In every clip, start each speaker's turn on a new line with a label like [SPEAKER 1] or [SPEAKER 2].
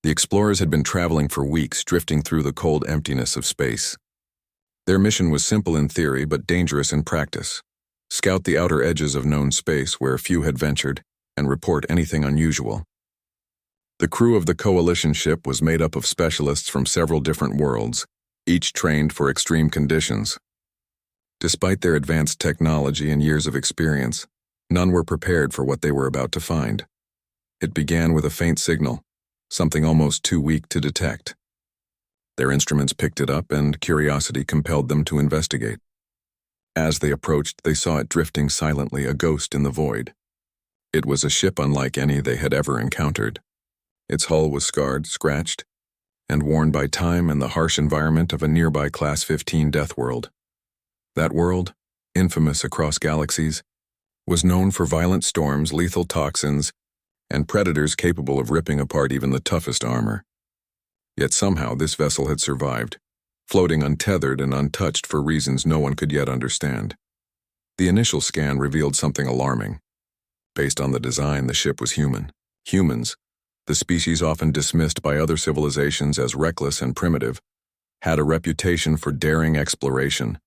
[SPEAKER 1] The explorers had been traveling for weeks, drifting through the cold emptiness of space. Their mission was simple in theory but dangerous in practice. Scout the outer edges of known space where few had ventured and report anything unusual. The crew of the coalition ship was made up of specialists from several different worlds, each trained for extreme conditions. Despite their advanced technology and years of experience, none were prepared for what they were about to find. It began with a faint signal, something almost too weak to detect. Their instruments picked it up, and curiosity compelled them to investigate. As they approached, they saw it drifting silently, a ghost in the void. It was a ship unlike any they had ever encountered. Its hull was scarred, scratched, and worn by time and the harsh environment of a nearby Class 15 death world. That world, infamous across galaxies, was known for violent storms, lethal toxins, and predators capable of ripping apart even the toughest armor. Yet somehow this vessel had survived, floating untethered and untouched for reasons no one could yet understand. The initial scan revealed something alarming. Based on the design, the ship was human. Humans, the species often dismissed by other civilizations as reckless and primitive, had a reputation for daring exploration,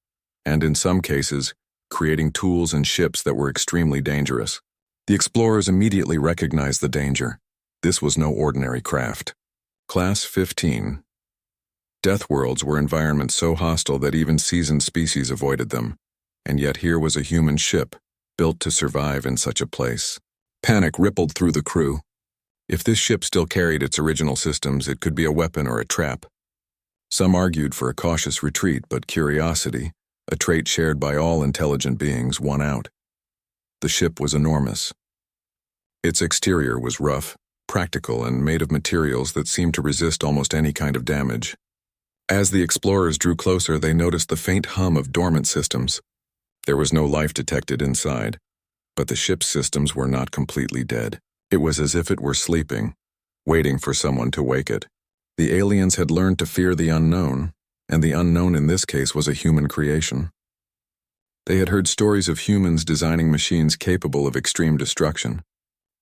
[SPEAKER 1] and in some cases, creating tools and ships that were extremely dangerous. The explorers immediately recognized the danger. This was no ordinary craft. Class 15. Death worlds were environments so hostile that even seasoned species avoided them, and yet here was a human ship, built to survive in such a place. Panic rippled through the crew. If this ship still carried its original systems, it could be a weapon or a trap. Some argued for a cautious retreat, but curiosity, a trait shared by all intelligent beings, won out. The ship was enormous. Its exterior was rough, practical, and made of materials that seemed to resist almost any kind of damage. As the explorers drew closer, they noticed the faint hum of dormant systems. There was no life detected inside, but the ship's systems were not completely dead. It was as if it were sleeping, waiting for someone to wake it. The aliens had learned to fear the unknown, and the unknown in this case was a human creation. They had heard stories of humans designing machines capable of extreme destruction,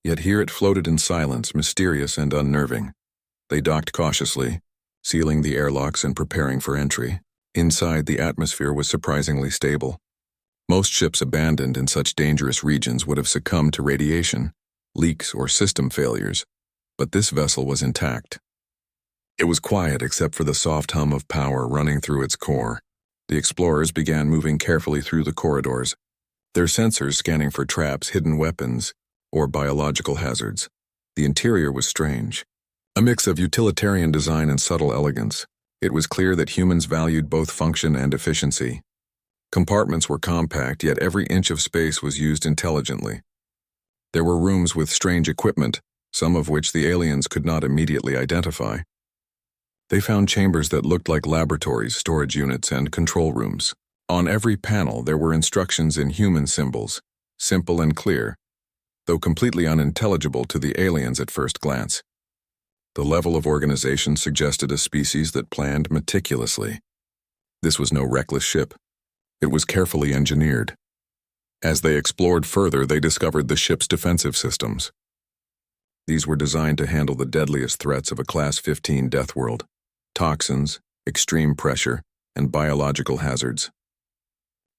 [SPEAKER 1] yet here it floated in silence, mysterious and unnerving. They docked cautiously, sealing the airlocks and preparing for entry. Inside, the atmosphere was surprisingly stable. Most ships abandoned in such dangerous regions would have succumbed to radiation, leaks, or system failures, but this vessel was intact. It was quiet except for the soft hum of power running through its core. The explorers began moving carefully through the corridors, their sensors scanning for traps, hidden weapons, or biological hazards. The interior was strange. A mix of utilitarian design and subtle elegance. It was clear that humans valued both function and efficiency. Compartments were compact, yet every inch of space was used intelligently. There were rooms with strange equipment, some of which the aliens could not immediately identify. They found chambers that looked like laboratories, storage units, and control rooms. On every panel, there were instructions in human symbols, simple and clear, though completely unintelligible to the aliens at first glance. The level of organization suggested a species that planned meticulously. This was no reckless ship. It was carefully engineered. As they explored further, they discovered the ship's defensive systems. These were designed to handle the deadliest threats of a Class 15 death world: toxins, extreme pressure, and biological hazards.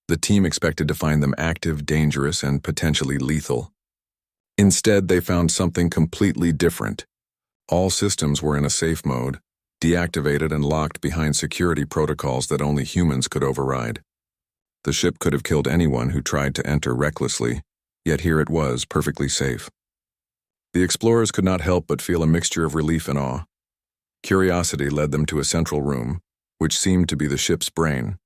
[SPEAKER 1] The team expected to find them active, dangerous, and potentially lethal. Instead, they found something completely different. All systems were in a safe mode, deactivated and locked behind security protocols that only humans could override. The ship could have killed anyone who tried to enter recklessly, yet here it was, perfectly safe. The explorers could not help but feel a mixture of relief and awe. Curiosity led them to a central room, which seemed to be the ship's brain.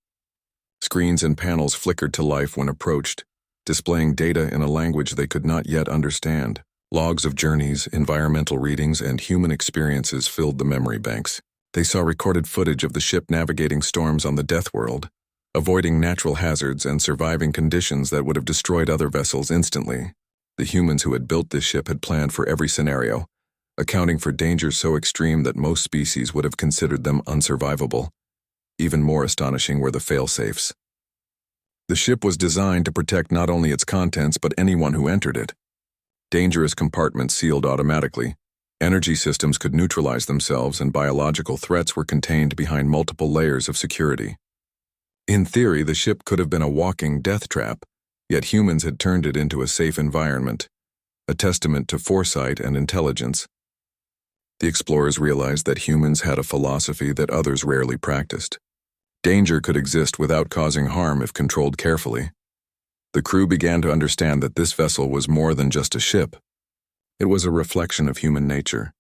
[SPEAKER 1] Screens and panels flickered to life when approached, displaying data in a language they could not yet understand. Logs of journeys, environmental readings, and human experiences filled the memory banks. They saw recorded footage of the ship navigating storms on the Death World, avoiding natural hazards and surviving conditions that would have destroyed other vessels instantly. The humans who had built this ship had planned for every scenario, accounting for dangers so extreme that most species would have considered them unsurvivable. Even more astonishing were the fail-safes. The ship was designed to protect not only its contents but anyone who entered it. Dangerous compartments sealed automatically, Energy systems could neutralize themselves, and biological threats were contained behind multiple layers of security. In theory, the ship could have been a walking death trap, yet humans had turned it into a safe environment, a testament to foresight and intelligence. The explorers realized that humans had a philosophy that others rarely practiced. Danger could exist without causing harm if controlled carefully. The crew began to understand that this vessel was more than just a ship. It was a reflection of human nature.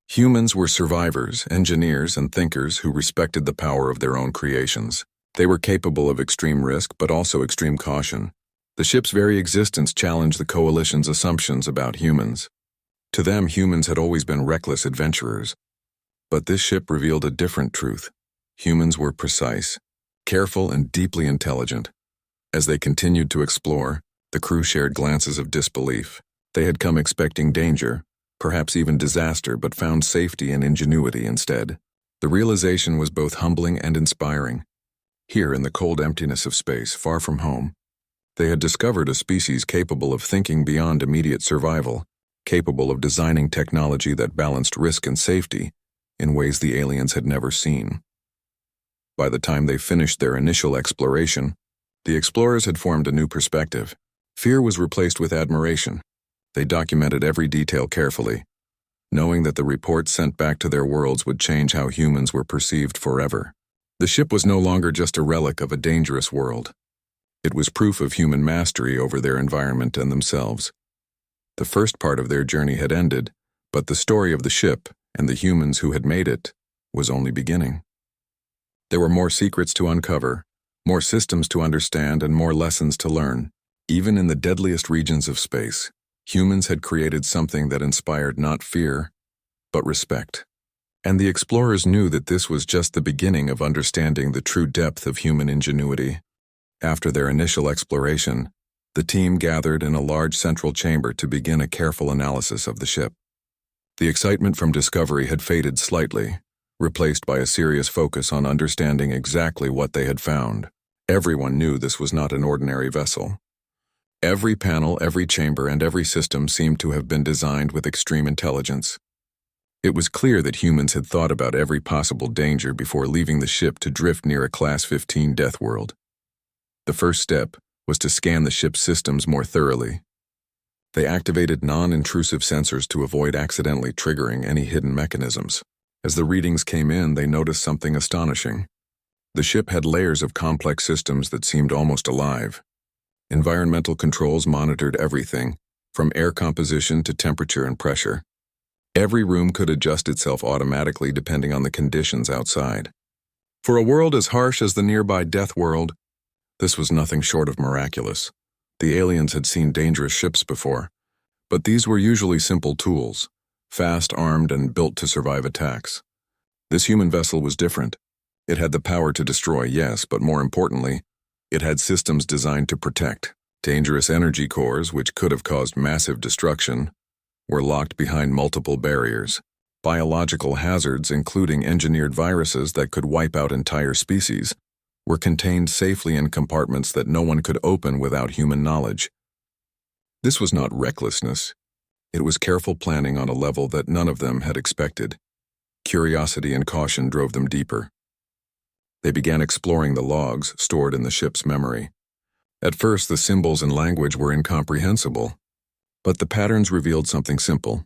[SPEAKER 1] Humans were survivors, engineers, and thinkers who respected the power of their own creations. They were capable of extreme risk, but also extreme caution. The ship's very existence challenged the coalition's assumptions about humans. To them, humans had always been reckless adventurers. But this ship revealed a different truth. Humans were precise, careful, and deeply intelligent. As they continued to explore, the crew shared glances of disbelief. They had come expecting danger, perhaps even disaster, but found safety and ingenuity instead. The realization was both humbling and inspiring. Here, in the cold emptiness of space, far from home, they had discovered a species capable of thinking beyond immediate survival, capable of designing technology that balanced risk and safety in ways the aliens had never seen. By the time they finished their initial exploration, the explorers had formed a new perspective. Fear was replaced with admiration. They documented every detail carefully, knowing that the reports sent back to their worlds would change how humans were perceived forever. The ship was no longer just a relic of a dangerous world. It was proof of human mastery over their environment and themselves. The first part of their journey had ended, but the story of the ship and the humans who had made it was only beginning. There were more secrets to uncover, more systems to understand, and more lessons to learn. Even in the deadliest regions of space, humans had created something that inspired not fear, but respect. And the explorers knew that this was just the beginning of understanding the true depth of human ingenuity. After their initial exploration, the team gathered in a large central chamber to begin a careful analysis of the ship. The excitement from discovery had faded slightly, replaced by a serious focus on understanding exactly what they had found. Everyone knew this was not an ordinary vessel. Every panel, every chamber, and every system seemed to have been designed with extreme intelligence. It was clear that humans had thought about every possible danger before leaving the ship to drift near a Class 15 death world. The first step was to scan the ship's systems more thoroughly. They activated non-intrusive sensors to avoid accidentally triggering any hidden mechanisms. As the readings came in, they noticed something astonishing. The ship had layers of complex systems that seemed almost alive. Environmental controls monitored everything, from air composition to temperature and pressure. Every room could adjust itself automatically depending on the conditions outside. For a world as harsh as the nearby death world, this was nothing short of miraculous. The aliens had seen dangerous ships before, but these were usually simple tools, fast armed and built to survive attacks. This human vessel was different. It had the power to destroy, yes, but more importantly, it had systems designed to protect. Dangerous energy cores, which could have caused massive destruction, were locked behind multiple barriers. Biological hazards, including engineered viruses that could wipe out entire species, were contained safely in compartments that no one could open without human knowledge. This was not recklessness. It was careful planning on a level that none of them had expected. Curiosity and caution drove them deeper. They began exploring the logs stored in the ship's memory. At first, the symbols and language were incomprehensible, but the patterns revealed something simple.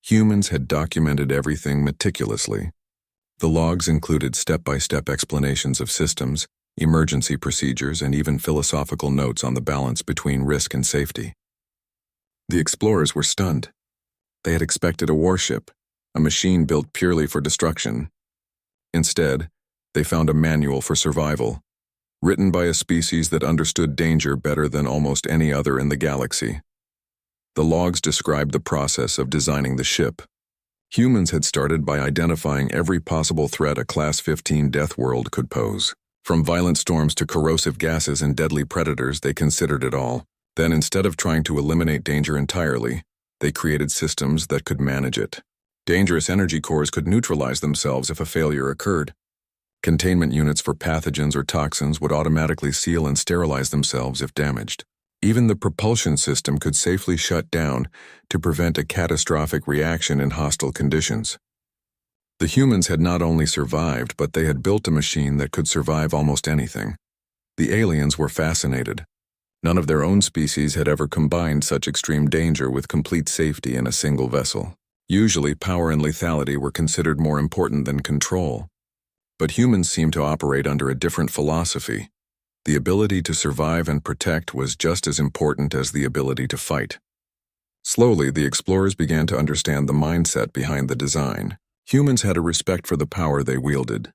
[SPEAKER 1] Humans had documented everything meticulously. The logs included step-by-step explanations of systems, emergency procedures, and even philosophical notes on the balance between risk and safety. The explorers were stunned. They had expected a warship, a machine built purely for destruction. Instead, they found a manual for survival, written by a species that understood danger better than almost any other in the galaxy. The logs described the process of designing the ship. Humans had started by identifying every possible threat a Class 15 death world could pose. From violent storms to corrosive gases and deadly predators, they considered it all. Then, instead of trying to eliminate danger entirely, they created systems that could manage it. Dangerous energy cores could neutralize themselves if a failure occurred. Containment units for pathogens or toxins would automatically seal and sterilize themselves if damaged. Even the propulsion system could safely shut down to prevent a catastrophic reaction in hostile conditions. The humans had not only survived, but they had built a machine that could survive almost anything. The aliens were fascinated. None of their own species had ever combined such extreme danger with complete safety in a single vessel. Usually, power and lethality were considered more important than control. But humans seemed to operate under a different philosophy. The ability to survive and protect was just as important as the ability to fight. Slowly, the explorers began to understand the mindset behind the design. Humans had a respect for the power they wielded,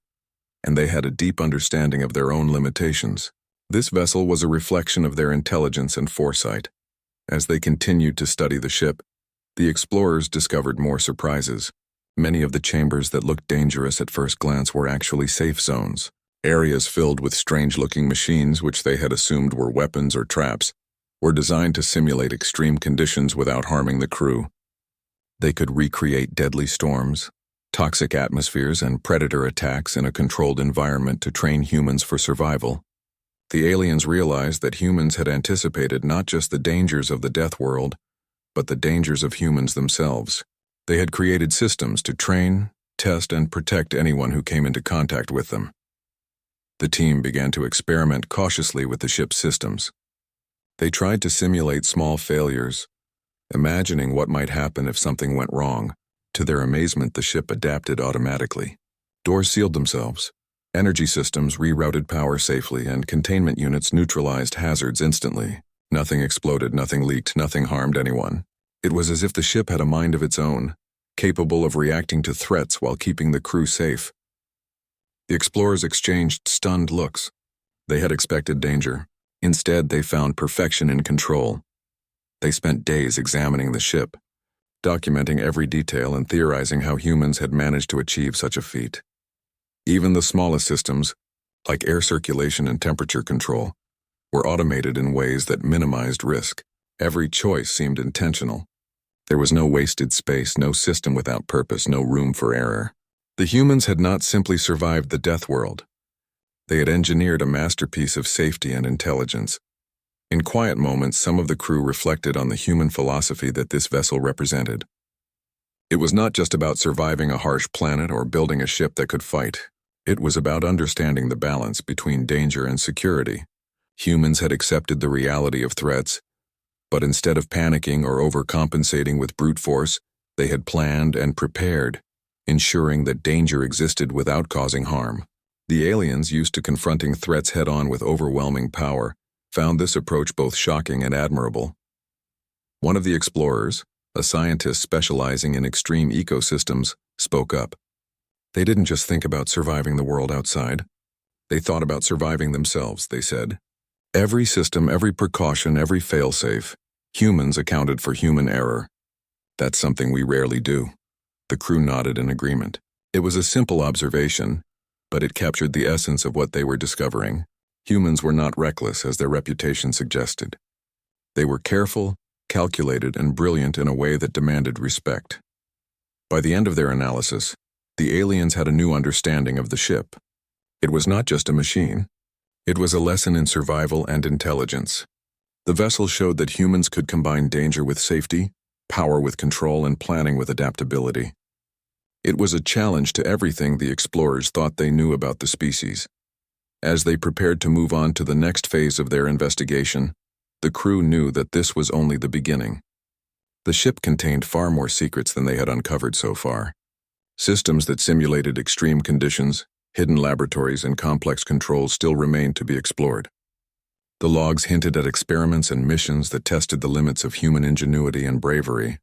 [SPEAKER 1] and they had a deep understanding of their own limitations. This vessel was a reflection of their intelligence and foresight. As they continued to study the ship, the explorers discovered more surprises. Many of the chambers that looked dangerous at first glance were actually safe zones. Areas filled with strange-looking machines which they had assumed were weapons or traps were designed to simulate extreme conditions without harming the crew. They could recreate deadly storms, toxic atmospheres, and predator attacks in a controlled environment to train humans for survival. The aliens realized that humans had anticipated not just the dangers of the death world, but the dangers of humans themselves. They had created systems to train, test, and protect anyone who came into contact with them. The team began to experiment cautiously with the ship's systems. They tried to simulate small failures, imagining what might happen if something went wrong. To their amazement, the ship adapted automatically. Doors sealed themselves. Energy systems rerouted power safely, and containment units neutralized hazards instantly. Nothing exploded, nothing leaked, nothing harmed anyone. It was as if the ship had a mind of its own, capable of reacting to threats while keeping the crew safe. The explorers exchanged stunned looks. They had expected danger. Instead, they found perfection in control. They spent days examining the ship, documenting every detail and theorizing how humans had managed to achieve such a feat. Even the smallest systems, like air circulation and temperature control, were automated in ways that minimized risk. Every choice seemed intentional. There was no wasted space, no system without purpose, no room for error. The humans had not simply survived the death world. They had engineered a masterpiece of safety and intelligence. In quiet moments, some of the crew reflected on the human philosophy that this vessel represented. It was not just about surviving a harsh planet or building a ship that could fight. It was about understanding the balance between danger and security. Humans had accepted the reality of threats, but instead of panicking or overcompensating with brute force, they had planned and prepared, ensuring that danger existed without causing harm. The aliens, used to confronting threats head-on with overwhelming power, found this approach both shocking and admirable. One of the explorers, a scientist specializing in extreme ecosystems, spoke up. They didn't just think about surviving the world outside. They thought about surviving themselves, they said. Every system, every precaution, every failsafe, humans accounted for human error. That's something we rarely do. The crew nodded in agreement. It was a simple observation, but it captured the essence of what they were discovering. Humans were not reckless, as their reputation suggested. They were careful, calculated, and brilliant in a way that demanded respect. By the end of their analysis, the aliens had a new understanding of the ship. It was not just a machine. It was a lesson in survival and intelligence. The vessel showed that humans could combine danger with safety, power with control, and planning with adaptability. It was a challenge to everything the explorers thought they knew about the species. As they prepared to move on to the next phase of their investigation, the crew knew that this was only the beginning. The ship contained far more secrets than they had uncovered so far. Systems that simulated extreme conditions, hidden laboratories, and complex controls still remained to be explored. The logs hinted at experiments and missions that tested the limits of human ingenuity and bravery.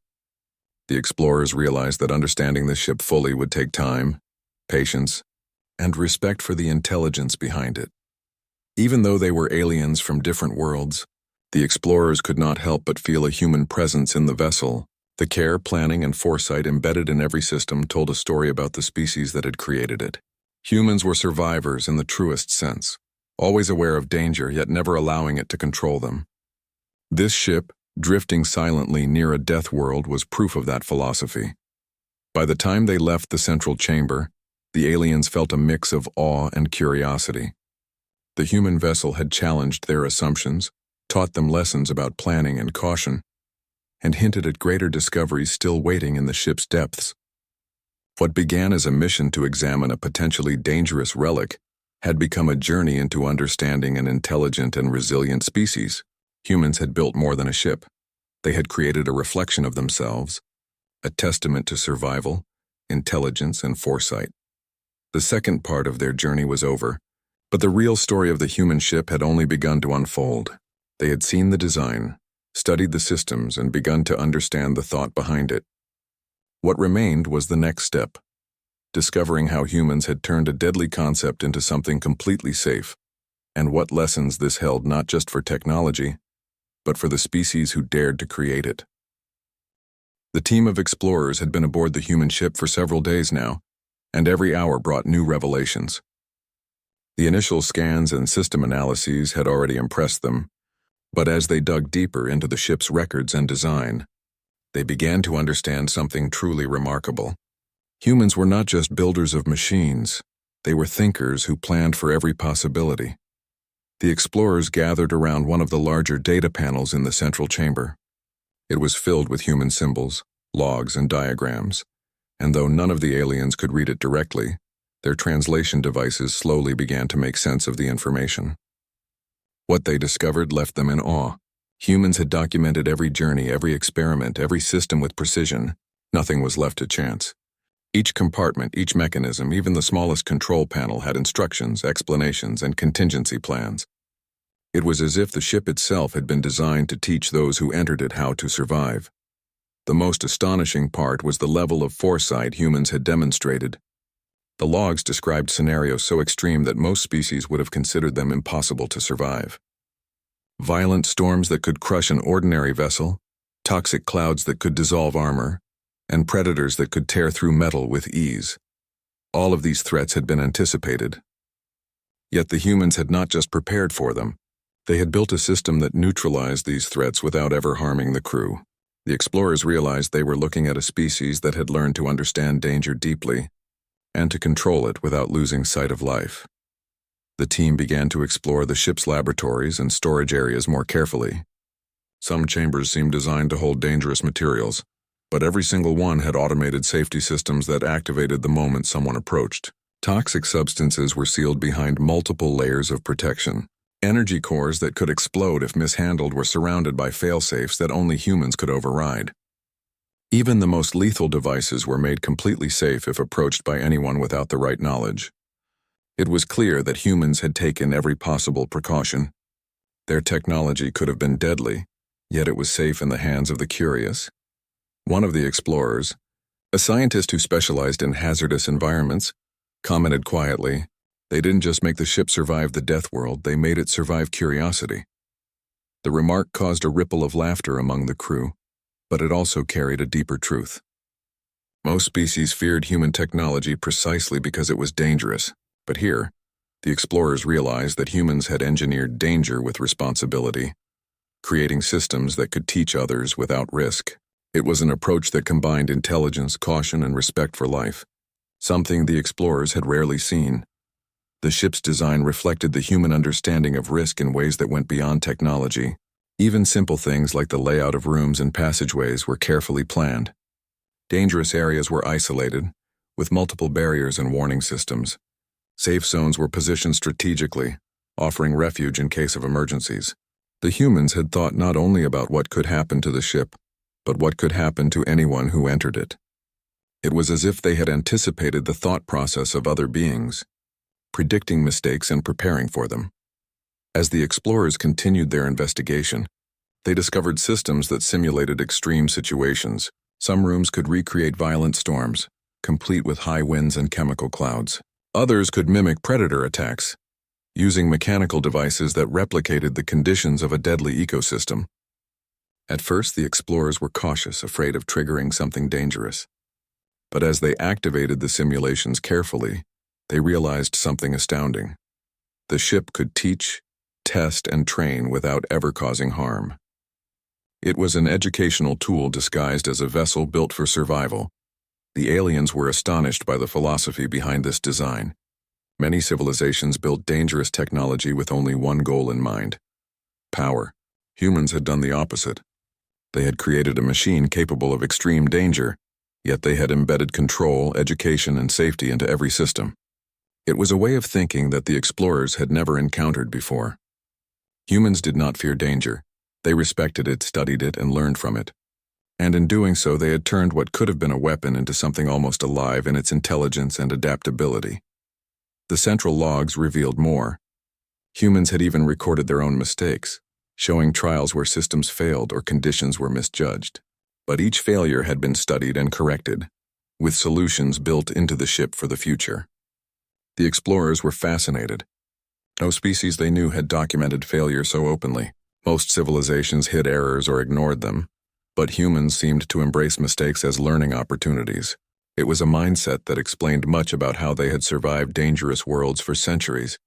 [SPEAKER 1] The explorers realized that understanding the ship fully would take time, patience, and respect for the intelligence behind it. Even though they were aliens from different worlds, the explorers could not help but feel a human presence in the vessel. The care, planning, and foresight embedded in every system told a story about the species that had created it. Humans were survivors in the truest sense, always aware of danger yet never allowing it to control them. This ship, drifting silently near a death world, was proof of that philosophy. By the time they left the central chamber, the aliens felt a mix of awe and curiosity. The human vessel had challenged their assumptions, taught them lessons about planning and caution, and hinted at greater discoveries still waiting in the ship's depths. What began as a mission to examine a potentially dangerous relic had become a journey into understanding an intelligent and resilient species. Humans had built more than a ship. They had created a reflection of themselves, a testament to survival, intelligence, and foresight. The second part of their journey was over, but the real story of the human ship had only begun to unfold. They had seen the design, studied the systems, and begun to understand the thought behind it. What remained was the next step, discovering how humans had turned a deadly concept into something completely safe, and what lessons this held not just for technology, but for the species who dared to create it. The team of explorers had been aboard the human ship for several days now, and every hour brought new revelations. The initial scans and system analyses had already impressed them, but as they dug deeper into the ship's records and design, they began to understand something truly remarkable. Humans were not just builders of machines, they were thinkers who planned for every possibility. The explorers gathered around one of the larger data panels in the central chamber. It was filled with human symbols, logs, and diagrams, and though none of the aliens could read it directly, their translation devices slowly began to make sense of the information. What they discovered left them in awe. Humans had documented every journey, every experiment, every system with precision. Nothing was left to chance. Each compartment, each mechanism, even the smallest control panel had instructions, explanations, and contingency plans. It was as if the ship itself had been designed to teach those who entered it how to survive. The most astonishing part was the level of foresight humans had demonstrated. The logs described scenarios so extreme that most species would have considered them impossible to survive. Violent storms that could crush an ordinary vessel, toxic clouds that could dissolve armor, and predators that could tear through metal with ease. All of these threats had been anticipated. Yet the humans had not just prepared for them. They had built a system that neutralized these threats without ever harming the crew. The explorers realized they were looking at a species that had learned to understand danger deeply and to control it without losing sight of life. The team began to explore the ship's laboratories and storage areas more carefully. Some chambers seemed designed to hold dangerous materials, but every single one had automated safety systems that activated the moment someone approached. Toxic substances were sealed behind multiple layers of protection. Energy cores that could explode if mishandled were surrounded by fail-safes that only humans could override. Even the most lethal devices were made completely safe if approached by anyone without the right knowledge. It was clear that humans had taken every possible precaution. Their technology could have been deadly, yet it was safe in the hands of the curious. One of the explorers, a scientist who specialized in hazardous environments, commented quietly, "They didn't just make the ship survive the death world, they made it survive curiosity." The remark caused a ripple of laughter among the crew, but it also carried a deeper truth. Most species feared human technology precisely because it was dangerous, but here, the explorers realized that humans had engineered danger with responsibility, creating systems that could teach others without risk. It was an approach that combined intelligence, caution, and respect for life, something the explorers had rarely seen. The ship's design reflected the human understanding of risk in ways that went beyond technology. Even simple things like the layout of rooms and passageways were carefully planned. Dangerous areas were isolated, with multiple barriers and warning systems. Safe zones were positioned strategically, offering refuge in case of emergencies. The humans had thought not only about what could happen to the ship, but what could happen to anyone who entered it. It was as if they had anticipated the thought process of other beings, predicting mistakes and preparing for them. As the explorers continued their investigation, they discovered systems that simulated extreme situations. Some rooms could recreate violent storms, complete with high winds and chemical clouds. Others could mimic predator attacks, using mechanical devices that replicated the conditions of a deadly ecosystem. At first, the explorers were cautious, afraid of triggering something dangerous. But as they activated the simulations carefully, they realized something astounding. The ship could teach, test, and train without ever causing harm. It was an educational tool disguised as a vessel built for survival. The aliens were astonished by the philosophy behind this design. Many civilizations built dangerous technology with only one goal in mind: power. Humans had done the opposite. They had created a machine capable of extreme danger, yet they had embedded control, education, and safety into every system. It was a way of thinking that the explorers had never encountered before. Humans did not fear danger. They respected it, studied it, and learned from it. And in doing so, they had turned what could have been a weapon into something almost alive in its intelligence and adaptability. The central logs revealed more. Humans had even recorded their own mistakes, showing trials where systems failed or conditions were misjudged. But each failure had been studied and corrected, with solutions built into the ship for the future. The explorers were fascinated. No species they knew had documented failure so openly. Most civilizations hid errors or ignored them, but humans seemed to embrace mistakes as learning opportunities. It was a mindset that explained much about how they had survived dangerous worlds for centuries.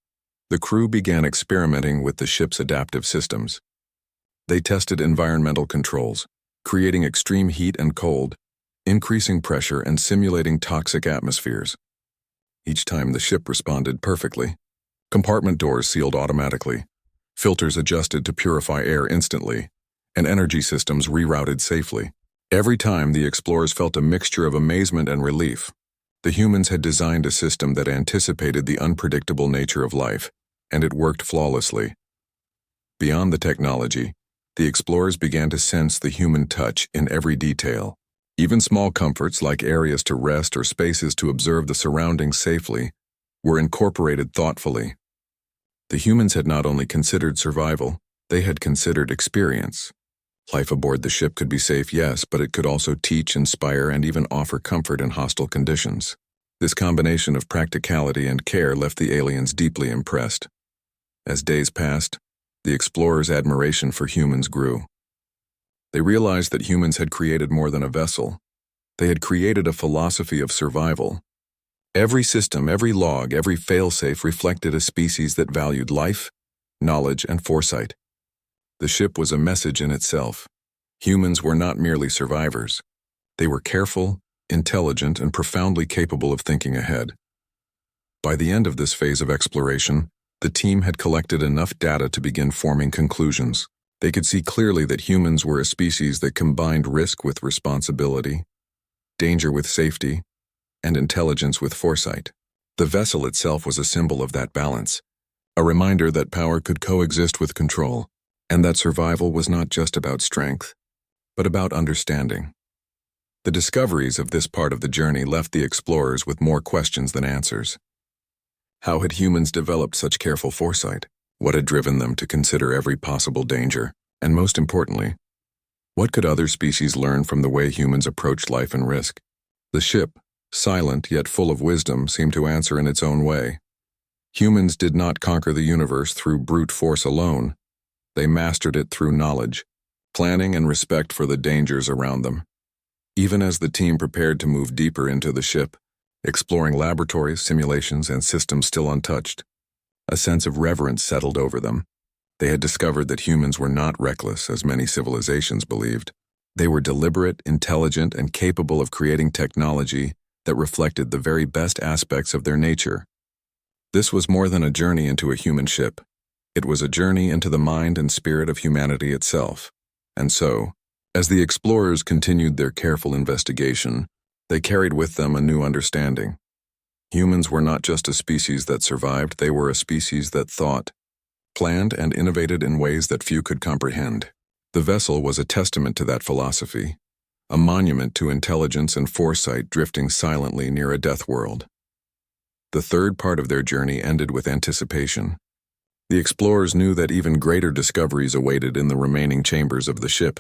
[SPEAKER 1] The crew began experimenting with the ship's adaptive systems. They tested environmental controls, creating extreme heat and cold, increasing pressure, and simulating toxic atmospheres. Each time the ship responded perfectly. Compartment doors sealed automatically, filters adjusted to purify air instantly, and energy systems rerouted safely. Every time the explorers felt a mixture of amazement and relief. The humans had designed a system that anticipated the unpredictable nature of life, and it worked flawlessly. Beyond the technology, the explorers began to sense the human touch in every detail. Even small comforts like areas to rest or spaces to observe the surroundings safely were incorporated thoughtfully. The humans had not only considered survival, they had considered experience. Life aboard the ship could be safe, yes, but it could also teach, inspire, and even offer comfort in hostile conditions. This combination of practicality and care left the aliens deeply impressed. As days passed, the explorers' admiration for humans grew. They realized that humans had created more than a vessel. They had created a philosophy of survival. Every system, every log, every failsafe reflected a species that valued life, knowledge, and foresight. The ship was a message in itself. Humans were not merely survivors. They were careful, intelligent, and profoundly capable of thinking ahead. By the end of this phase of exploration, the team had collected enough data to begin forming conclusions. They could see clearly that humans were a species that combined risk with responsibility, danger with safety, and intelligence with foresight. The vessel itself was a symbol of that balance, a reminder that power could coexist with control, and that survival was not just about strength, but about understanding. The discoveries of this part of the journey left the explorers with more questions than answers. How had humans developed such careful foresight? What had driven them to consider every possible danger? And most importantly, what could other species learn from the way humans approached life and risk? The ship, silent yet full of wisdom, seemed to answer in its own way. Humans did not conquer the universe through brute force alone. They mastered it through knowledge, planning, and respect for the dangers around them. Even as the team prepared to move deeper into the ship, exploring laboratories, simulations, and systems still untouched, a sense of reverence settled over them. They had discovered that humans were not reckless, as many civilizations believed. They were deliberate, intelligent, and capable of creating technology that reflected the very best aspects of their nature. This was more than a journey into a human ship. It was a journey into the mind and spirit of humanity itself. And so, as the explorers continued their careful investigation, they carried with them a new understanding. Humans were not just a species that survived, they were a species that thought, planned, and innovated in ways that few could comprehend. The vessel was a testament to that philosophy, a monument to intelligence and foresight drifting silently near a death world. The third part of their journey ended with anticipation. The explorers knew that even greater discoveries awaited in the remaining chambers of the ship.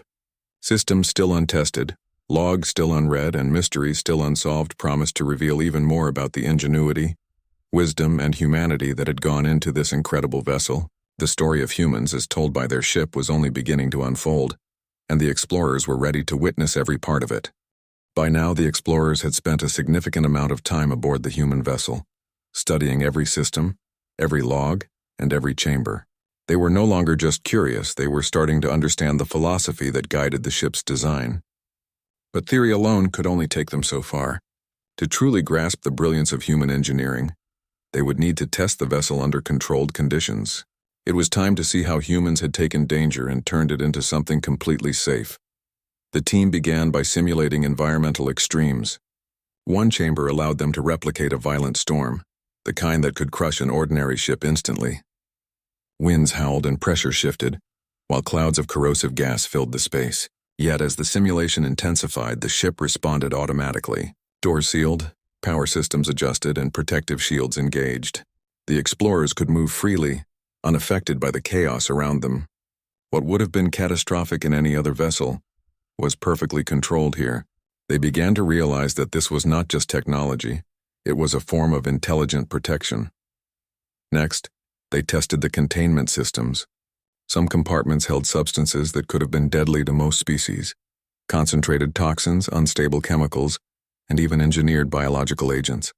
[SPEAKER 1] Systems still untested, logs still unread, and mysteries still unsolved promised to reveal even more about the ingenuity, wisdom, and humanity that had gone into this incredible vessel. The story of humans as told by their ship was only beginning to unfold, and the explorers were ready to witness every part of it. By now, the explorers had spent a significant amount of time aboard the human vessel, studying every system, every log, and every chamber. They were no longer just curious, they were starting to understand the philosophy that guided the ship's design. But theory alone could only take them so far. To truly grasp the brilliance of human engineering, they would need to test the vessel under controlled conditions. It was time to see how humans had taken danger and turned it into something completely safe. The team began by simulating environmental extremes. One chamber allowed them to replicate a violent storm, the kind that could crush an ordinary ship instantly. Winds howled and pressure shifted, while clouds of corrosive gas filled the space. Yet as the simulation intensified, the ship responded automatically. Doors sealed, power systems adjusted, and protective shields engaged. The explorers could move freely, unaffected by the chaos around them. What would have been catastrophic in any other vessel was perfectly controlled here. They began to realize that this was not just technology, it was a form of intelligent protection. Next, they tested the containment systems. Some compartments held substances that could have been deadly to most species: concentrated toxins, unstable chemicals, and even engineered biological agents.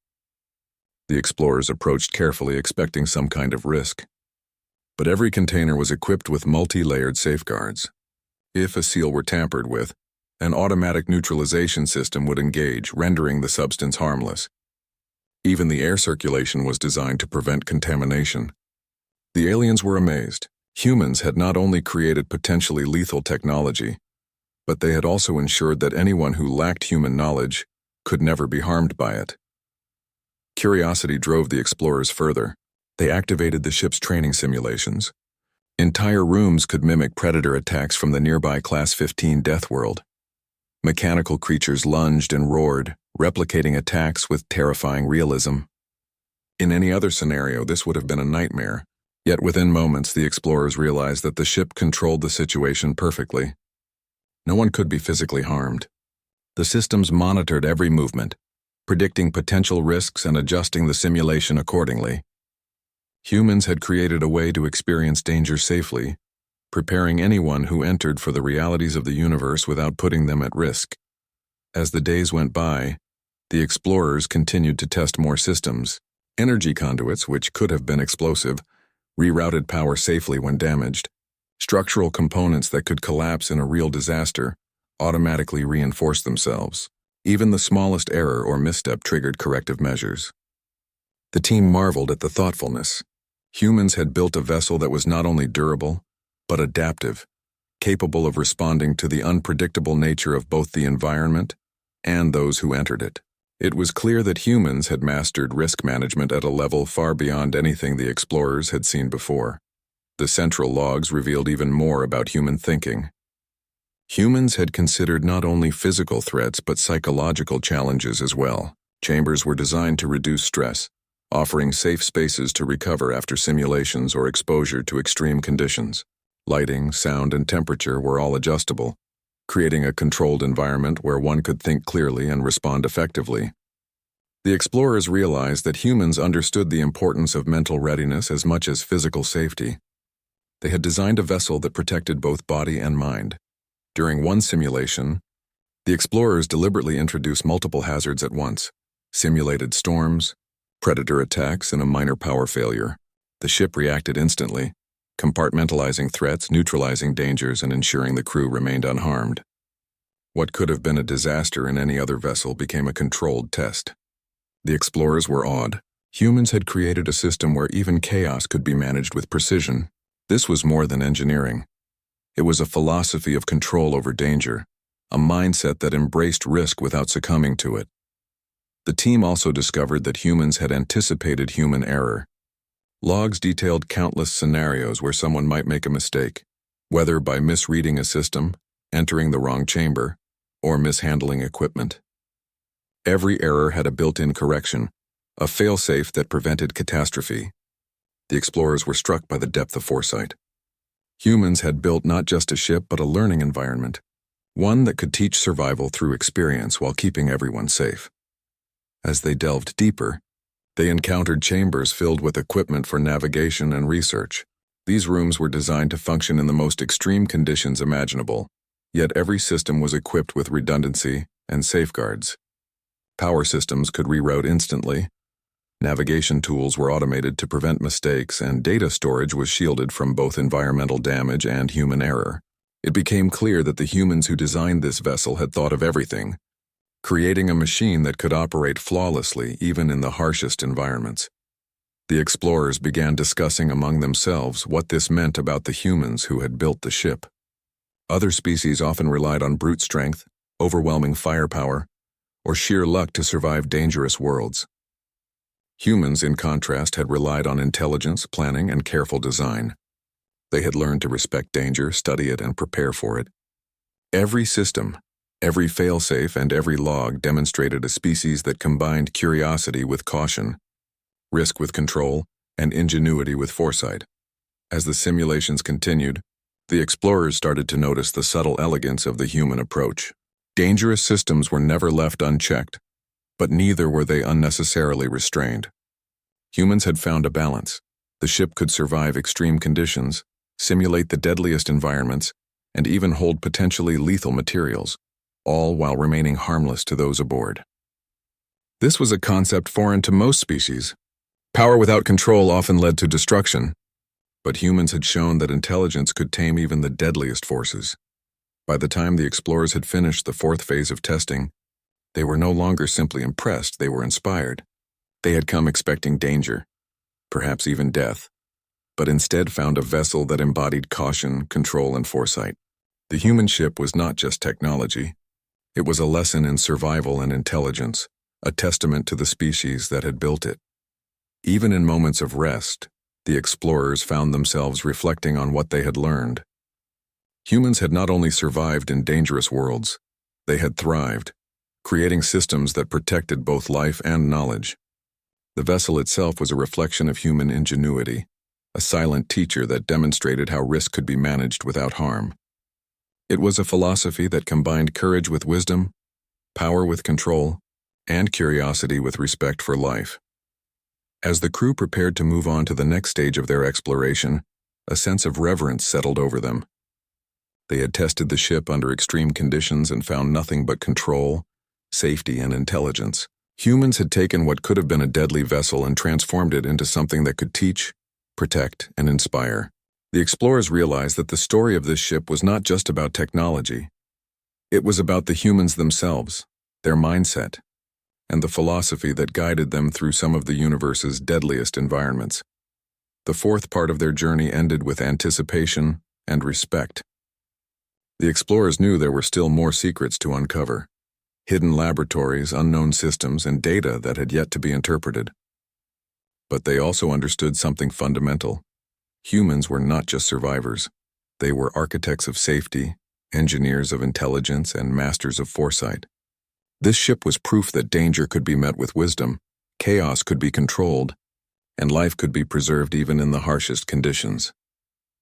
[SPEAKER 1] The explorers approached carefully, expecting some kind of risk. But every container was equipped with multi-layered safeguards. If a seal were tampered with, an automatic neutralization system would engage, rendering the substance harmless. Even the air circulation was designed to prevent contamination. The aliens were amazed. Humans had not only created potentially lethal technology, but they had also ensured that anyone who lacked human knowledge could never be harmed by it. Curiosity drove the explorers further. They activated the ship's training simulations. Entire rooms could mimic predator attacks from the nearby Class 15 Death World. Mechanical creatures lunged and roared, replicating attacks with terrifying realism. In any other scenario, this would have been a nightmare. Yet within moments, the explorers realized that the ship controlled the situation perfectly. No one could be physically harmed. The systems monitored every movement, predicting potential risks and adjusting the simulation accordingly. Humans had created a way to experience danger safely, preparing anyone who entered for the realities of the universe without putting them at risk. As the days went by, the explorers continued to test more systems. Energy conduits, which could have been explosive, rerouted power safely when damaged. Structural components that could collapse in a real disaster automatically reinforced themselves. Even the smallest error or misstep triggered corrective measures. The team marveled at the thoughtfulness. Humans had built a vessel that was not only durable, but adaptive, capable of responding to the unpredictable nature of both the environment and those who entered it. It was clear that humans had mastered risk management at a level far beyond anything the explorers had seen before. The central logs revealed even more about human thinking. Humans had considered not only physical threats but psychological challenges as well. Chambers were designed to reduce stress, offering safe spaces to recover after simulations or exposure to extreme conditions. Lighting, sound, and temperature were all adjustable, creating a controlled environment where one could think clearly and respond effectively. The explorers realized that humans understood the importance of mental readiness as much as physical safety. They had designed a vessel that protected both body and mind. During one simulation, the explorers deliberately introduced multiple hazards at once: simulated storms, predator attacks, and a minor power failure. The ship reacted instantly, compartmentalizing threats, neutralizing dangers, and ensuring the crew remained unharmed. What could have been a disaster in any other vessel became a controlled test. The explorers were awed. Humans had created a system where even chaos could be managed with precision. This was more than engineering. It was a philosophy of control over danger, a mindset that embraced risk without succumbing to it. The team also discovered that humans had anticipated human error. Logs detailed countless scenarios where someone might make a mistake, whether by misreading a system, entering the wrong chamber, or mishandling equipment. Every error had a built-in correction, a fail-safe that prevented catastrophe. The explorers were struck by the depth of foresight. Humans had built not just a ship but a learning environment, one that could teach survival through experience while keeping everyone safe. As they delved deeper, they encountered chambers filled with equipment for navigation and research. These rooms were designed to function in the most extreme conditions imaginable, yet every system was equipped with redundancy and safeguards. Power systems could reroute instantly, navigation tools were automated to prevent mistakes, and data storage was shielded from both environmental damage and human error. It became clear that the humans who designed this vessel had thought of everything, creating a machine that could operate flawlessly even in the harshest environments. The explorers began discussing among themselves what this meant about the humans who had built the ship. Other species often relied on brute strength, overwhelming firepower, or sheer luck to survive dangerous worlds. Humans, in contrast, had relied on intelligence, planning, and careful design. They had learned to respect danger, study it, and prepare for it. Every system, every failsafe, and every log demonstrated a species that combined curiosity with caution, risk with control, and ingenuity with foresight. As the simulations continued, the explorers started to notice the subtle elegance of the human approach. Dangerous systems were never left unchecked, but neither were they unnecessarily restrained. Humans had found a balance. The ship could survive extreme conditions, simulate the deadliest environments, and even hold potentially lethal materials, all while remaining harmless to those aboard. This was a concept foreign to most species. Power without control often led to destruction, but humans had shown that intelligence could tame even the deadliest forces. By the time the explorers had finished the fourth phase of testing, they were no longer simply impressed, they were inspired. They had come expecting danger, perhaps even death, but instead found a vessel that embodied caution, control, and foresight. The human ship was not just technology. It was a lesson in survival and intelligence, a testament to the species that had built it. Even in moments of rest, the explorers found themselves reflecting on what they had learned. Humans had not only survived in dangerous worlds, they had thrived, creating systems that protected both life and knowledge. The vessel itself was a reflection of human ingenuity, a silent teacher that demonstrated how risk could be managed without harm. It was a philosophy that combined courage with wisdom, power with control, and curiosity with respect for life. As the crew prepared to move on to the next stage of their exploration, a sense of reverence settled over them. They had tested the ship under extreme conditions and found nothing but control, safety, and intelligence. Humans had taken what could have been a deadly vessel and transformed it into something that could teach, protect, and inspire. The explorers realized that the story of this ship was not just about technology. It was about the humans themselves, their mindset, and the philosophy that guided them through some of the universe's deadliest environments. The fourth part of their journey ended with anticipation and respect. The explorers knew there were still more secrets to uncover, hidden laboratories, unknown systems, and data that had yet to be interpreted. But they also understood something fundamental. Humans were not just survivors. They were architects of safety, engineers of intelligence, and masters of foresight. This ship was proof that danger could be met with wisdom, chaos could be controlled, and life could be preserved even in the harshest conditions.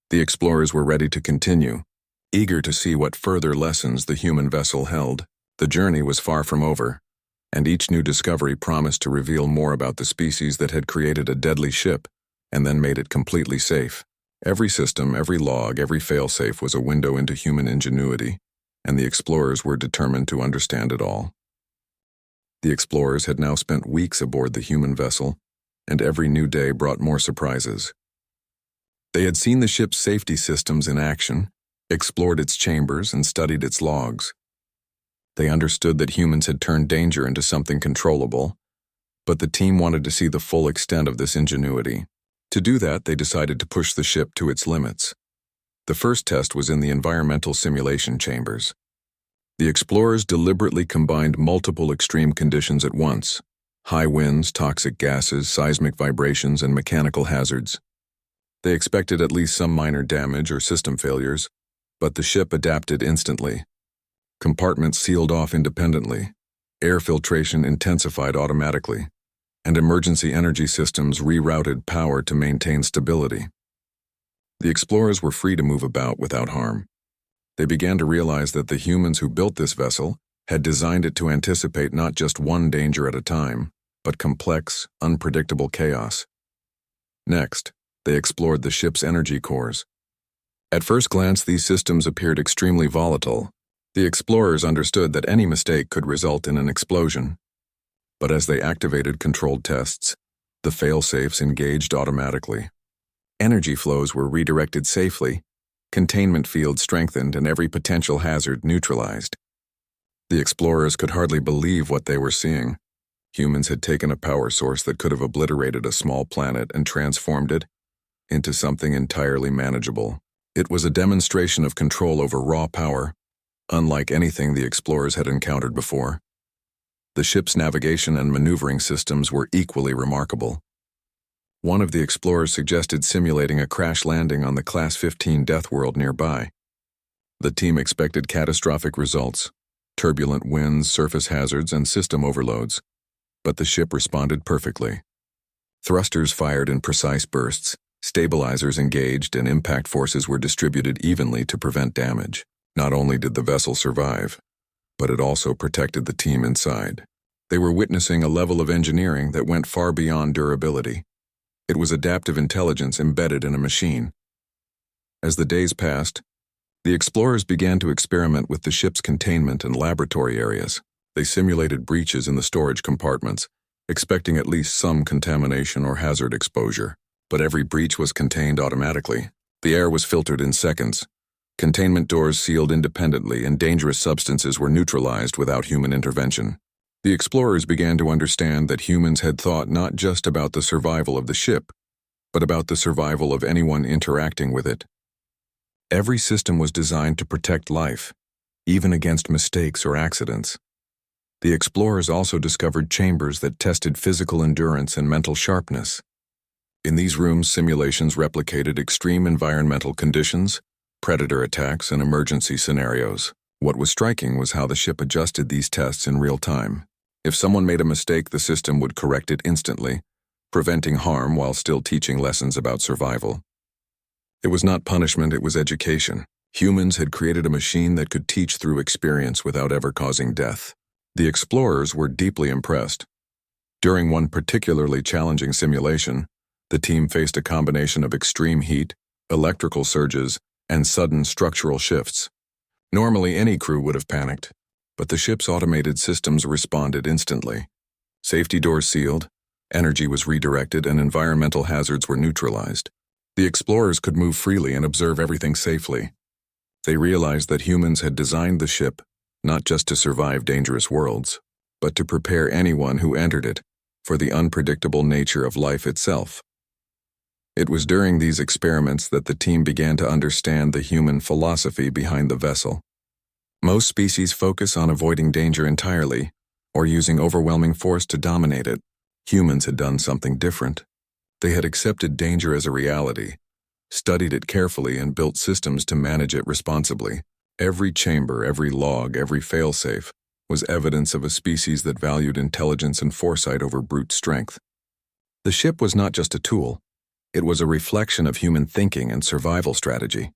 [SPEAKER 1] The explorers were ready to continue, eager to see what further lessons the human vessel held. The journey was far from over, and each new discovery promised to reveal more about the species that had created a deadly ship and then made it completely safe. Every system, every log, every failsafe was a window into human ingenuity, and the explorers were determined to understand it all. The explorers had now spent weeks aboard the human vessel, and every new day brought more surprises. They had seen the ship's safety systems in action, explored its chambers, and studied its logs. They understood that humans had turned danger into something controllable, but the team wanted to see the full extent of this ingenuity. To do that, they decided to push the ship to its limits. The first test was in the environmental simulation chambers. The explorers deliberately combined multiple extreme conditions at once: high winds, toxic gases, seismic vibrations, and mechanical hazards. They expected at least some minor damage or system failures, but the ship adapted instantly. Compartments sealed off independently, air filtration intensified automatically, and emergency energy systems rerouted power to maintain stability. The explorers were free to move about without harm. They began to realize that the humans who built this vessel had designed it to anticipate not just one danger at a time, but complex, unpredictable chaos. Next, they explored the ship's energy cores. At first glance, these systems appeared extremely volatile. The explorers understood that any mistake could result in an explosion. But as they activated controlled tests, the fail-safes engaged automatically. Energy flows were redirected safely, containment fields strengthened, and every potential hazard neutralized. The explorers could hardly believe what they were seeing. Humans had taken a power source that could have obliterated a small planet and transformed it into something entirely manageable. It was a demonstration of control over raw power, unlike anything the explorers had encountered before. The ship's navigation and maneuvering systems were equally remarkable. One of the explorers suggested simulating a crash landing on the Class 15 death world nearby. The team expected catastrophic results: turbulent winds, surface hazards, and system overloads. But the ship responded perfectly. Thrusters fired in precise bursts, stabilizers engaged, and impact forces were distributed evenly to prevent damage. Not only did the vessel survive, but it also protected the team inside. They were witnessing a level of engineering that went far beyond durability. It was adaptive intelligence embedded in a machine. As the days passed, the explorers began to experiment with the ship's containment and laboratory areas. They simulated breaches in the storage compartments, expecting at least some contamination or hazard exposure. But every breach was contained automatically. The air was filtered in seconds. Containment doors sealed independently, and dangerous substances were neutralized without human intervention. The explorers began to understand that humans had thought not just about the survival of the ship, but about the survival of anyone interacting with it. Every system was designed to protect life, even against mistakes or accidents. The explorers also discovered chambers that tested physical endurance and mental sharpness. In these rooms, simulations replicated extreme environmental conditions, predator attacks, and emergency scenarios. What was striking was how the ship adjusted these tests in real time. If someone made a mistake, the system would correct it instantly, preventing harm while still teaching lessons about survival. It was not punishment, it was education. Humans had created a machine that could teach through experience without ever causing death. The explorers were deeply impressed. During one particularly challenging simulation, the team faced a combination of extreme heat, electrical surges, and sudden structural shifts. Normally, any crew would have panicked, but the ship's automated systems responded instantly. Safety doors sealed, energy was redirected, and environmental hazards were neutralized. The explorers could move freely and observe everything safely. They realized that humans had designed the ship not just to survive dangerous worlds, but to prepare anyone who entered it for the unpredictable nature of life itself. It was during these experiments that the team began to understand the human philosophy behind the vessel. Most species focus on avoiding danger entirely, or using overwhelming force to dominate it. Humans had done something different. They had accepted danger as a reality, studied it carefully, and built systems to manage it responsibly. Every chamber, every log, every failsafe was evidence of a species that valued intelligence and foresight over brute strength. The ship was not just a tool. It was a reflection of human thinking and survival strategy.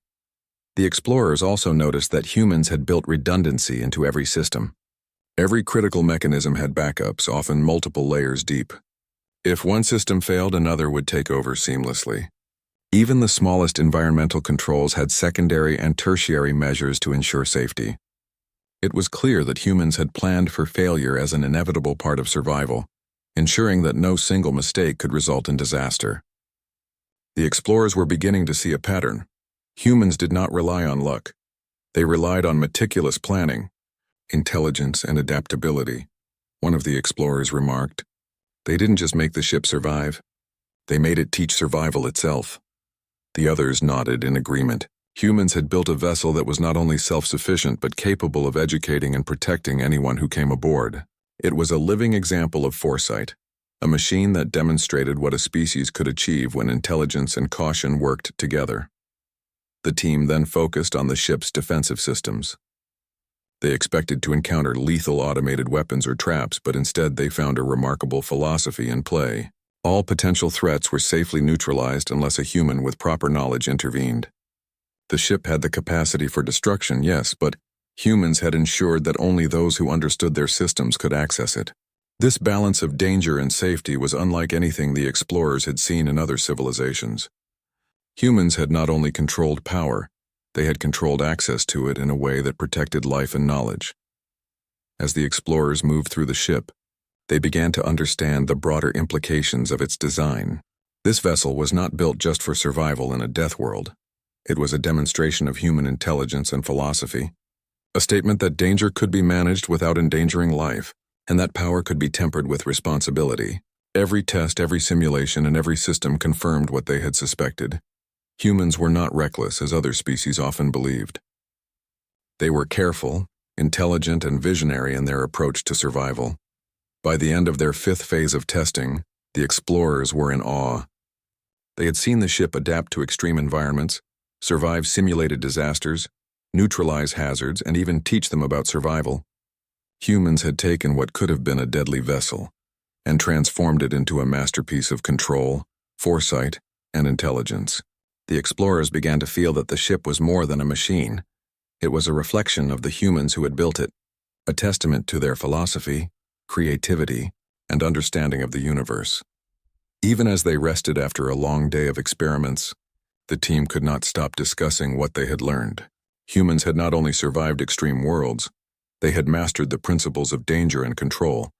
[SPEAKER 1] The explorers also noticed that humans had built redundancy into every system. Every critical mechanism had backups, often multiple layers deep. If one system failed, another would take over seamlessly. Even the smallest environmental controls had secondary and tertiary measures to ensure safety. It was clear that humans had planned for failure as an inevitable part of survival, ensuring that no single mistake could result in disaster. The explorers were beginning to see a pattern. Humans did not rely on luck. They relied on meticulous planning, intelligence, and adaptability. One of the explorers remarked, "They didn't just make the ship survive, they made it teach survival itself." The others nodded in agreement. Humans had built a vessel that was not only self-sufficient but capable of educating and protecting anyone who came aboard. It was a living example of foresight, a machine that demonstrated what a species could achieve when intelligence and caution worked together. The team then focused on the ship's defensive systems. They expected to encounter lethal automated weapons or traps, but instead they found a remarkable philosophy in play. All potential threats were safely neutralized unless a human with proper knowledge intervened. The ship had the capacity for destruction, yes, but humans had ensured that only those who understood their systems could access it. This balance of danger and safety was unlike anything the explorers had seen in other civilizations. Humans had not only controlled power, they had controlled access to it in a way that protected life and knowledge. As the explorers moved through the ship, they began to understand the broader implications of its design. This vessel was not built just for survival in a death world. It was a demonstration of human intelligence and philosophy, a statement that danger could be managed without endangering life. And that power could be tempered with responsibility. Every test, every simulation, and every system confirmed what they had suspected. Humans were not reckless, as other species often believed. They were careful, intelligent, and visionary in their approach to survival. By the end of their 5th phase of testing, the explorers were in awe. They had seen the ship adapt to extreme environments, survive simulated disasters, neutralize hazards, and even teach them about survival. Humans had taken what could have been a deadly vessel and transformed it into a masterpiece of control, foresight, and intelligence. The explorers began to feel that the ship was more than a machine. It was a reflection of the humans who had built it, a testament to their philosophy, creativity, and understanding of the universe. Even as they rested after a long day of experiments, the team could not stop discussing what they had learned. Humans had not only survived extreme worlds, they had mastered the principles of danger and control,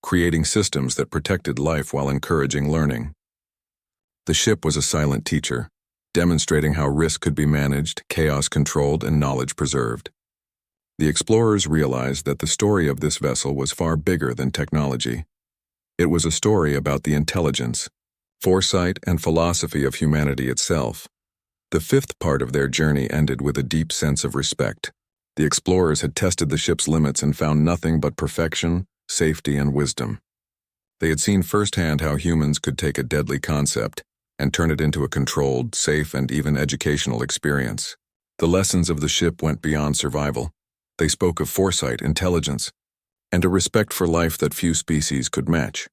[SPEAKER 1] creating systems that protected life while encouraging learning. The ship was a silent teacher, demonstrating how risk could be managed, chaos controlled, and knowledge preserved. The explorers realized that the story of this vessel was far bigger than technology. It was a story about the intelligence, foresight, and philosophy of humanity itself. The 5th part of their journey ended with a deep sense of respect. The explorers had tested the ship's limits and found nothing but perfection, safety, and wisdom. They had seen firsthand how humans could take a deadly concept and turn it into a controlled, safe, and even educational experience. The lessons of the ship went beyond survival. They spoke of foresight, intelligence, and a respect for life that few species could match.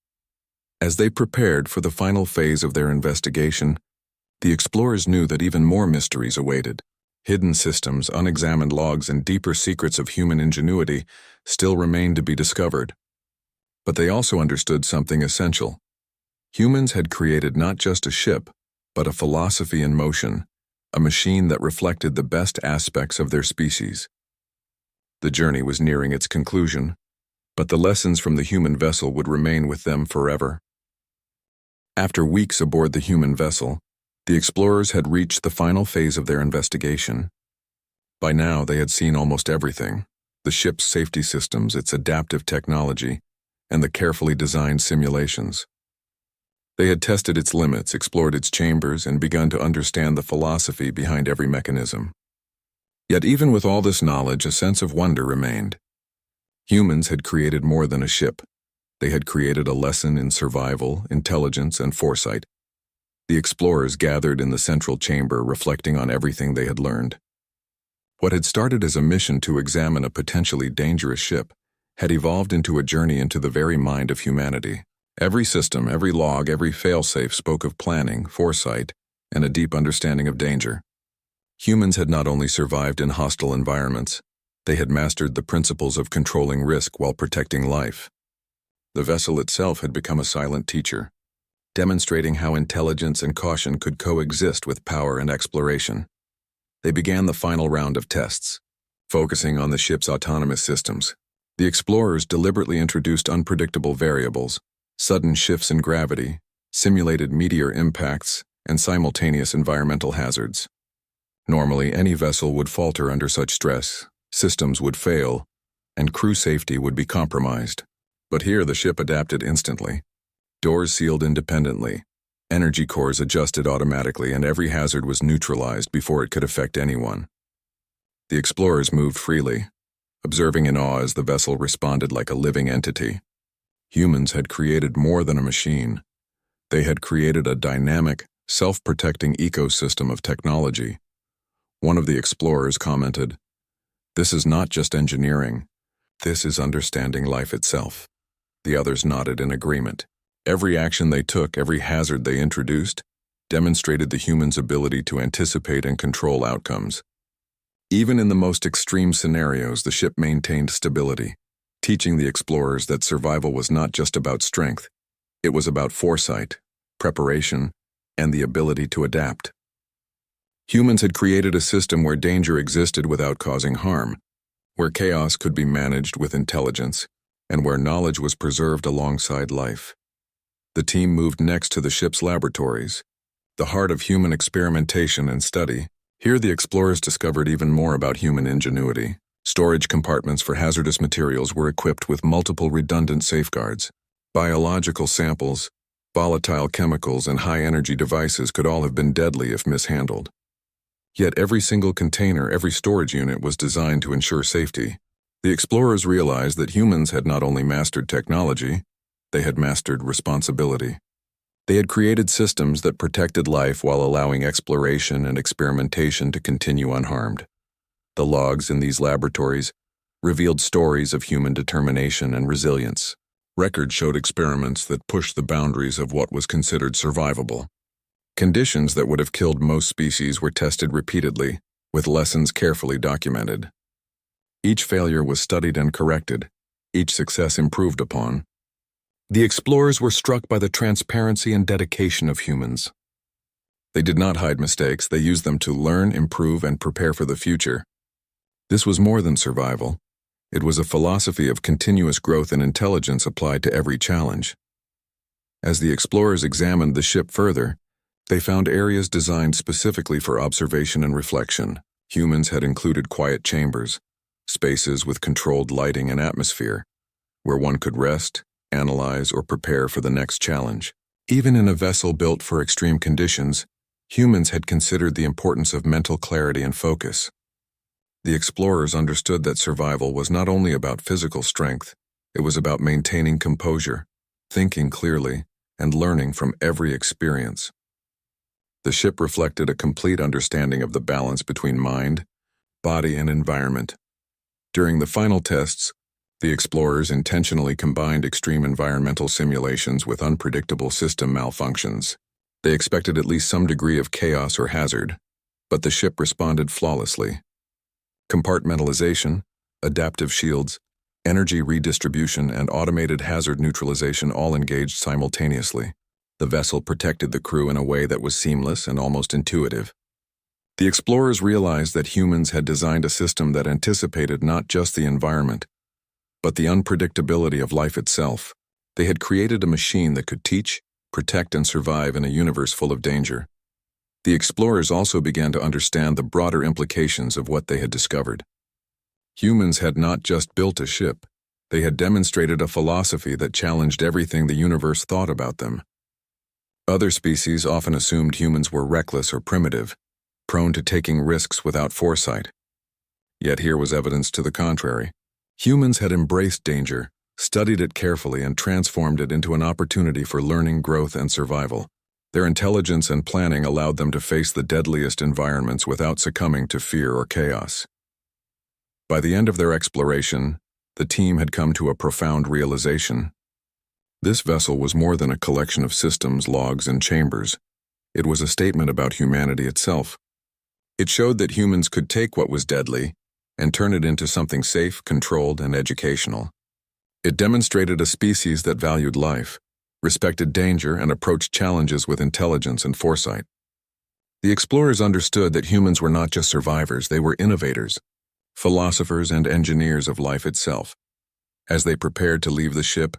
[SPEAKER 1] As they prepared for the final phase of their investigation, the explorers knew that even more mysteries awaited. Hidden systems, unexamined logs, and deeper secrets of human ingenuity still remained to be discovered. But they also understood something essential. Humans had created not just a ship, but a philosophy in motion, a machine that reflected the best aspects of their species. The journey was nearing its conclusion, but the lessons from the human vessel would remain with them forever. After weeks aboard the human vessel, the explorers had reached the final phase of their investigation. By now, they had seen almost everything: the ship's safety systems, its adaptive technology, and the carefully designed simulations. They had tested its limits, explored its chambers, and begun to understand the philosophy behind every mechanism. Yet even with all this knowledge, a sense of wonder remained. Humans had created more than a ship. They had created a lesson in survival, intelligence, and foresight. The explorers gathered in the central chamber, reflecting on everything they had learned. What had started as a mission to examine a potentially dangerous ship had evolved into a journey into the very mind of humanity. Every system, every log, every failsafe spoke of planning, foresight, and a deep understanding of danger. Humans had not only survived in hostile environments, they had mastered the principles of controlling risk while protecting life. The vessel itself had become a silent teacher, demonstrating how intelligence and caution could coexist with power and exploration. They began the final round of tests, focusing on the ship's autonomous systems. The explorers deliberately introduced unpredictable variables, sudden shifts in gravity, simulated meteor impacts, and simultaneous environmental hazards. Normally, any vessel would falter under such stress, systems would fail, and crew safety would be compromised. But here the ship adapted instantly. Doors sealed independently, energy cores adjusted automatically, and every hazard was neutralized before it could affect anyone. The explorers moved freely, observing in awe as the vessel responded like a living entity. Humans had created more than a machine. They had created a dynamic, self-protecting ecosystem of technology. One of the explorers commented, "This is not just engineering. This is understanding life itself." The others nodded in agreement. Every action they took, every hazard they introduced, demonstrated the human's ability to anticipate and control outcomes. Even in the most extreme scenarios, the ship maintained stability, teaching the explorers that survival was not just about strength. It was about foresight, preparation, and the ability to adapt. Humans had created a system where danger existed without causing harm, where chaos could be managed with intelligence, and where knowledge was preserved alongside life. The team moved next to the ship's laboratories, the heart of human experimentation and study. Here the explorers discovered even more about human ingenuity. Storage compartments for hazardous materials were equipped with multiple redundant safeguards. Biological samples, volatile chemicals, and high-energy devices could all have been deadly if mishandled. Yet every single container, every storage unit was designed to ensure safety. The explorers realized that humans had not only mastered technology, they had mastered responsibility. They had created systems that protected life while allowing exploration and experimentation to continue unharmed. The logs in these laboratories revealed stories of human determination and resilience. Records showed experiments that pushed the boundaries of what was considered survivable. Conditions that would have killed most species were tested repeatedly, with lessons carefully documented. Each failure was studied and corrected, each success improved upon. The explorers were struck by the transparency and dedication of humans. They did not hide mistakes, they used them to learn, improve, and prepare for the future. This was more than survival. It was a philosophy of continuous growth and intelligence applied to every challenge. As the explorers examined the ship further, they found areas designed specifically for observation and reflection. Humans had included quiet chambers, spaces with controlled lighting and atmosphere, where one could rest, analyze, or prepare for the next challenge. Even in a vessel built for extreme conditions, humans had considered the importance of mental clarity and focus. The explorers understood that survival was not only about physical strength, it was about maintaining composure, thinking clearly, and learning from every experience. The ship reflected a complete understanding of the balance between mind, body, and environment. During the final tests, the explorers intentionally combined extreme environmental simulations with unpredictable system malfunctions. They expected at least some degree of chaos or hazard, but the ship responded flawlessly. Compartmentalization, adaptive shields, energy redistribution, and automated hazard neutralization all engaged simultaneously. The vessel protected the crew in a way that was seamless and almost intuitive. The explorers realized that humans had designed a system that anticipated not just the environment, but the unpredictability of life itself. They had created a machine that could teach, protect, and survive in a universe full of danger. The explorers also began to understand the broader implications of what they had discovered. Humans had not just built a ship, they had demonstrated a philosophy that challenged everything the universe thought about them. Other species often assumed humans were reckless or primitive, prone to taking risks without foresight. Yet here was evidence to the contrary. Humans had embraced danger, studied it carefully, and transformed it into an opportunity for learning, growth, and survival. Their intelligence and planning allowed them to face the deadliest environments without succumbing to fear or chaos. By the end of their exploration, the team had come to a profound realization. This vessel was more than a collection of systems, logs, and chambers. It was a statement about humanity itself. It showed that humans could take what was deadly and turn it into something safe, controlled, and educational. It demonstrated a species that valued life, respected danger, and approached challenges with intelligence and foresight. The explorers understood that humans were not just survivors, they were innovators, philosophers, and engineers of life itself. As they prepared to leave the ship,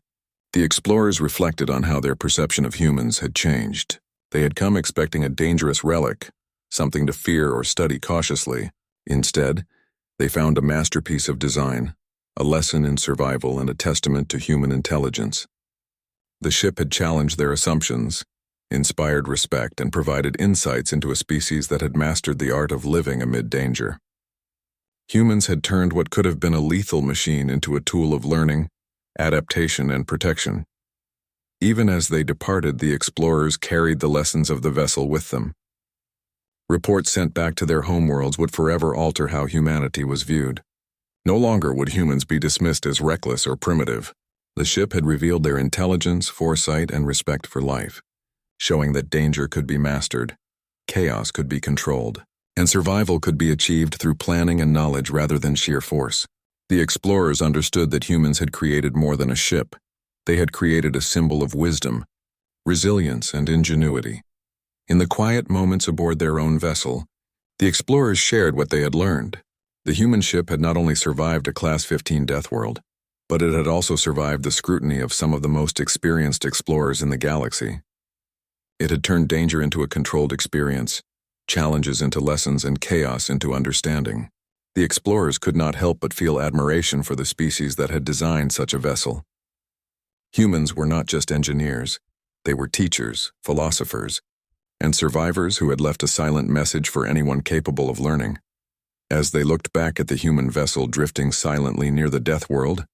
[SPEAKER 1] the explorers reflected on how their perception of humans had changed. They had come expecting a dangerous relic, something to fear or study cautiously. Instead, they found a masterpiece of design, a lesson in survival, and a testament to human intelligence. The ship had challenged their assumptions, inspired respect, and provided insights into a species that had mastered the art of living amid danger. Humans had turned what could have been a lethal machine into a tool of learning, adaptation, and protection. Even as they departed, the explorers carried the lessons of the vessel with them. Reports sent back to their homeworlds would forever alter how humanity was viewed. No longer would humans be dismissed as reckless or primitive. The ship had revealed their intelligence, foresight, and respect for life, showing that danger could be mastered, chaos could be controlled, and survival could be achieved through planning and knowledge rather than sheer force. The explorers understood that humans had created more than a ship. They had created a symbol of wisdom, resilience, and ingenuity. In the quiet moments aboard their own vessel, the explorers shared what they had learned. The human ship had not only survived a Class 15 death world, but it had also survived the scrutiny of some of the most experienced explorers in the galaxy. It had turned danger into a controlled experience, challenges into lessons, and chaos into understanding. The explorers could not help but feel admiration for the species that had designed such a vessel. Humans were not just engineers. They were teachers, philosophers, and survivors who had left a silent message for anyone capable of learning. As they looked back at the human vessel drifting silently near the death world,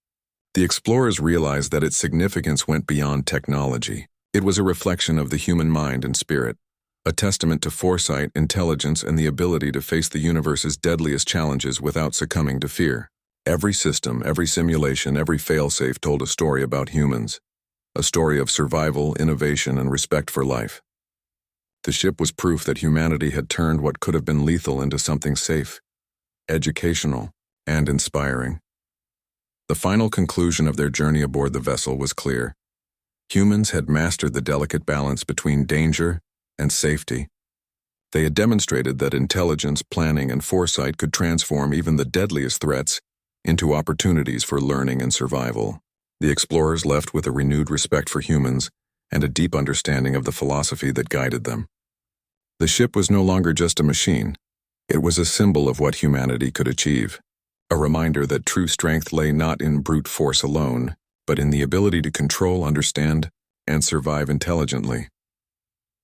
[SPEAKER 1] the explorers realized that its significance went beyond technology. It was a reflection of the human mind and spirit, a testament to foresight, intelligence, and the ability to face the universe's deadliest challenges without succumbing to fear. Every system, every simulation, every failsafe told a story about humans, a story of survival, innovation, and respect for life. The ship was proof that humanity had turned what could have been lethal into something safe, educational, and inspiring. The final conclusion of their journey aboard the vessel was clear. Humans had mastered the delicate balance between danger and safety. They had demonstrated that intelligence, planning, and foresight could transform even the deadliest threats into opportunities for learning and survival. The explorers left with a renewed respect for humans and a deep understanding of the philosophy that guided them. The ship was no longer just a machine. It was a symbol of what humanity could achieve, a reminder that true strength lay not in brute force alone, but in the ability to control, understand, and survive intelligently.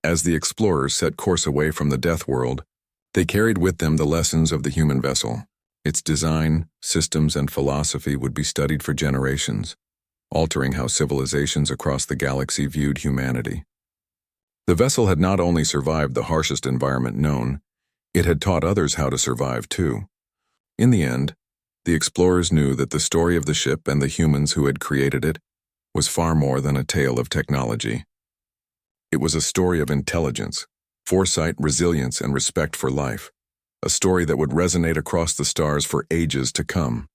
[SPEAKER 1] As the explorers set course away from the death world, they carried with them the lessons of the human vessel. Its design, systems, and philosophy would be studied for generations, altering how civilizations across the galaxy viewed humanity. The vessel had not only survived the harshest environment known, it had taught others how to survive too. In the end, the explorers knew that the story of the ship and the humans who had created it was far more than a tale of technology. It was a story of intelligence, foresight, resilience, and respect for life, a story that would resonate across the stars for ages to come.